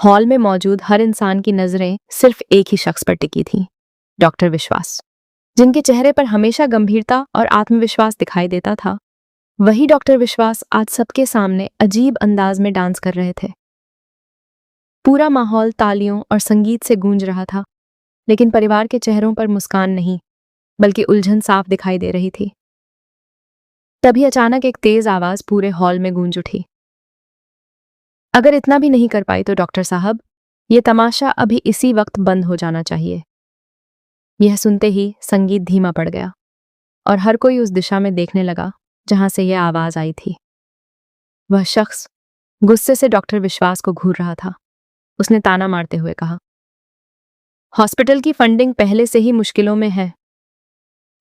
Hall में मौजूद हर इंसान की नजरें सिर्फ एक ही शख्स पर टिकी थीं, डॉक्टर विश्वास, जिनके चेहरे पर हमेशा गंभीरता और आत्मविश्वास दिखाई देता था। वही डॉक्टर विश्वास आज सबके सामने अजीब अंदाज में डांस कर रहे थे। पूरा माहौल तालियों और संगीत से गूंज रहा था, लेकिन परिवार के चेहरों पर मुस्कान नहीं, बल्कि उलझन साफ दिखाई दे रही थी। तभी अचानक एक तेज आवाज पूरे हॉल में गूंज उठी। अगर इतना भी नहीं कर पाई तो डॉक्टर साहब, ये तमाशा अभी इसी वक्त बंद हो जाना चाहिए। यह सुनते ही संगीत धीमा पड़ गया और हर कोई उस दिशा में देखने लगा जहां से यह आवाज आई थी। वह शख्स गुस्से से डॉक्टर विश्वास को घूर रहा था। उसने ताना मारते हुए कहा, हॉस्पिटल की फंडिंग पहले से ही मुश्किलों में है।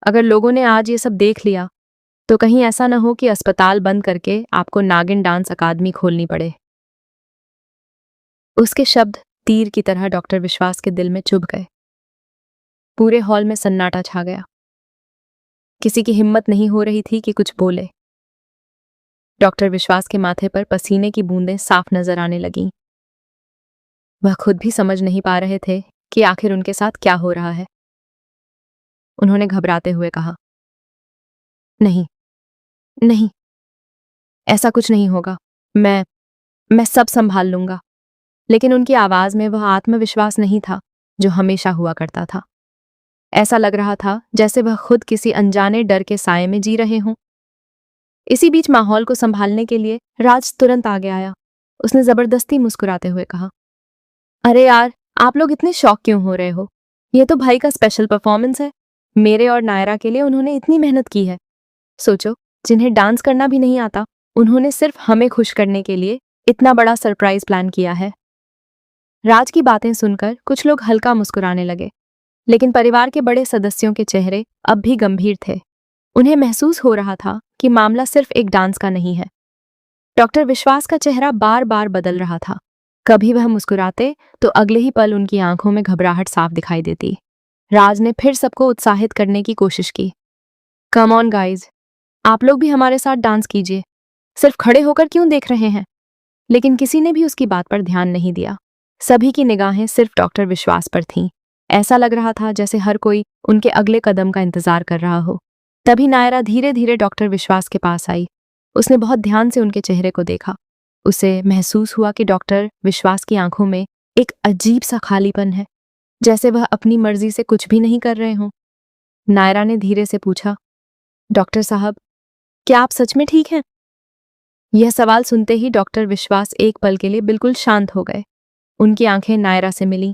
अगर लोगों ने आज ये सब देख लिया तो कहीं ऐसा न हो कि अस्पताल बंद करके आपको नागिन डांस अकादमी खोलनी पड़े। उसके शब्द तीर की तरह डॉक्टर विश्वास के दिल में चुभ गए। पूरे हॉल में सन्नाटा छा गया। किसी की हिम्मत नहीं हो रही थी कि कुछ बोले। डॉक्टर विश्वास के माथे पर पसीने की बूंदें साफ नजर आने लगीं। वह खुद भी समझ नहीं पा रहे थे कि आखिर उनके साथ क्या हो रहा है। उन्होंने घबराते हुए कहा, नहीं, नहीं, ऐसा कुछ नहीं होगा। मैं सब संभाल लूंगा। लेकिन उनकी आवाज में वह आत्मविश्वास नहीं था जो हमेशा हुआ करता था। ऐसा लग रहा था जैसे वह खुद किसी अनजाने डर के साये में जी रहे हों। इसी बीच माहौल को संभालने के लिए राज तुरंत आगे आया। उसने जबरदस्ती मुस्कुराते हुए कहा, अरे यार, आप लोग इतने शौक क्यों हो रहे हो? ये तो भाई का स्पेशल परफॉर्मेंस है। मेरे और नायरा के लिए उन्होंने इतनी मेहनत की है। सोचो, जिन्हें डांस करना भी नहीं आता, उन्होंने सिर्फ हमें खुश करने के लिए इतना बड़ा सरप्राइज प्लान किया है। राज की बातें सुनकर कुछ लोग हल्का मुस्कुराने लगे, लेकिन परिवार के बड़े सदस्यों के चेहरे अब भी गंभीर थे। उन्हें महसूस हो रहा था कि मामला सिर्फ एक डांस का नहीं है। डॉक्टर विश्वास का चेहरा बार बार बदल रहा था। कभी वह मुस्कुराते तो अगले ही पल उनकी आंखों में घबराहट साफ दिखाई देती। राज ने फिर सबको उत्साहित करने की कोशिश की। कम ऑन गाइज, आप लोग भी हमारे साथ डांस कीजिए। सिर्फ खड़े होकर क्यों देख रहे हैं? लेकिन किसी ने भी उसकी बात पर ध्यान नहीं दिया। सभी की निगाहें सिर्फ डॉक्टर विश्वास पर थीं। ऐसा लग रहा था जैसे हर कोई उनके अगले कदम का इंतजार कर रहा हो। तभी नायरा धीरे धीरे डॉक्टर विश्वास के पास आई। उसने बहुत ध्यान से उनके चेहरे को देखा। उसे महसूस हुआ कि डॉक्टर विश्वास की आंखों में एक अजीब सा खालीपन है, जैसे वह अपनी मर्जी से कुछ भी नहीं कर रहे हों। नायरा ने धीरे से पूछा, डॉक्टर साहब, क्या आप सच में ठीक हैं? यह सवाल सुनते ही डॉक्टर विश्वास एक पल के लिए बिल्कुल शांत हो गए। उनकी आंखें नायरा से मिलीं,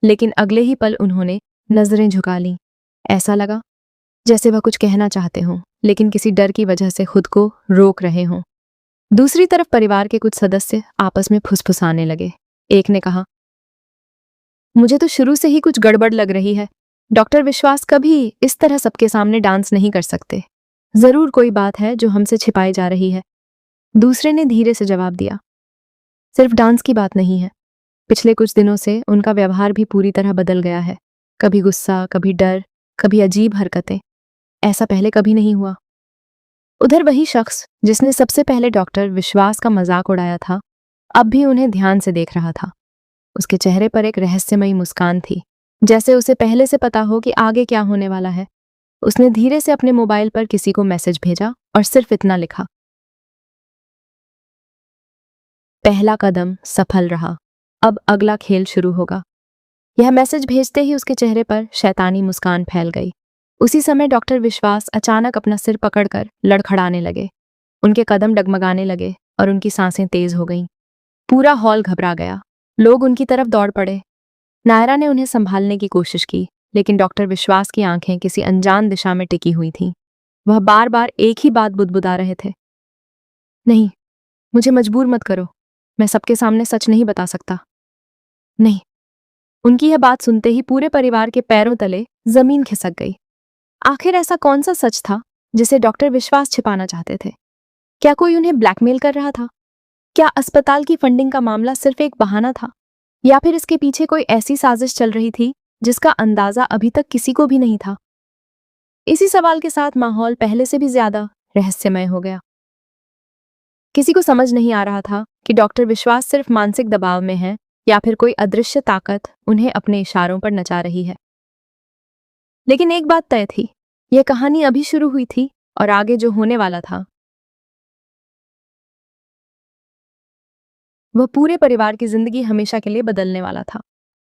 लेकिन अगले ही पल उन्होंने नजरें झुका लीं। ऐसा लगा जैसे वह कुछ कहना चाहते हों, लेकिन किसी डर की वजह से खुद को रोक रहे हों। दूसरी तरफ परिवार के कुछ सदस्य आपस में फुसफुसाने लगे। एक ने कहा, मुझे तो शुरू से ही कुछ गड़बड़ लग रही है। डॉक्टर विश्वास कभी इस तरह सबके सामने डांस नहीं कर सकते। जरूर कोई बात है जो हमसे छिपाई जा रही है। दूसरे ने धीरे से जवाब दिया, सिर्फ डांस की बात नहीं है। पिछले कुछ दिनों से उनका व्यवहार भी पूरी तरह बदल गया है। कभी गुस्सा, कभी डर, कभी अजीब हरकतें। ऐसा पहले कभी नहीं हुआ। उधर वही शख्स जिसने सबसे पहले डॉक्टर विश्वास का मजाक उड़ाया था, अब भी उन्हें ध्यान से देख रहा था। उसके चेहरे पर एक रहस्यमयी मुस्कान थी, जैसे उसे पहले से पता हो कि आगे क्या होने वाला है। उसने धीरे से अपने मोबाइल पर किसी को मैसेज भेजा और सिर्फ इतना लिखा, पहला कदम सफल रहा, अब अगला खेल शुरू होगा। यह मैसेज भेजते ही उसके चेहरे पर शैतानी मुस्कान फैल गई। उसी समय डॉक्टर विश्वास अचानक अपना सिर पकड़कर लड़खड़ाने लगे। उनके कदम डगमगाने लगे और उनकी सांसें तेज हो गईं। पूरा हॉल घबरा गया। लोग उनकी तरफ दौड़ पड़े। नायरा ने उन्हें संभालने की कोशिश की, लेकिन डॉक्टर विश्वास की आंखें किसी अनजान दिशा में टिकी हुई थीं। वह बार बार एक ही बात बुदबुदा रहे थे, नहीं, मुझे मजबूर मत करो। मैं सबके सामने सच नहीं बता सकता। नहीं। उनकी यह बात सुनते ही पूरे परिवार के पैरों तले जमीन खिसक गई। आखिर ऐसा कौन सा सच था जिसे डॉक्टर विश्वास छिपाना चाहते थे? क्या कोई उन्हें ब्लैकमेल कर रहा था? क्या अस्पताल की फंडिंग का मामला सिर्फ एक बहाना था, या फिर इसके पीछे कोई ऐसी साजिश चल रही थी जिसका अंदाजा अभी तक किसी को भी नहीं था? इसी सवाल के साथ माहौल पहले से भी ज्यादा रहस्यमय हो गया। किसी को समझ नहीं आ रहा था कि डॉक्टर विश्वास सिर्फ मानसिक दबाव में है या फिर कोई अदृश्य ताकत उन्हें अपने इशारों पर नचा रही है। लेकिन एक बात तय थी, यह कहानी अभी शुरू हुई थी और आगे जो होने वाला था वह पूरे परिवार की जिंदगी हमेशा के लिए बदलने वाला था।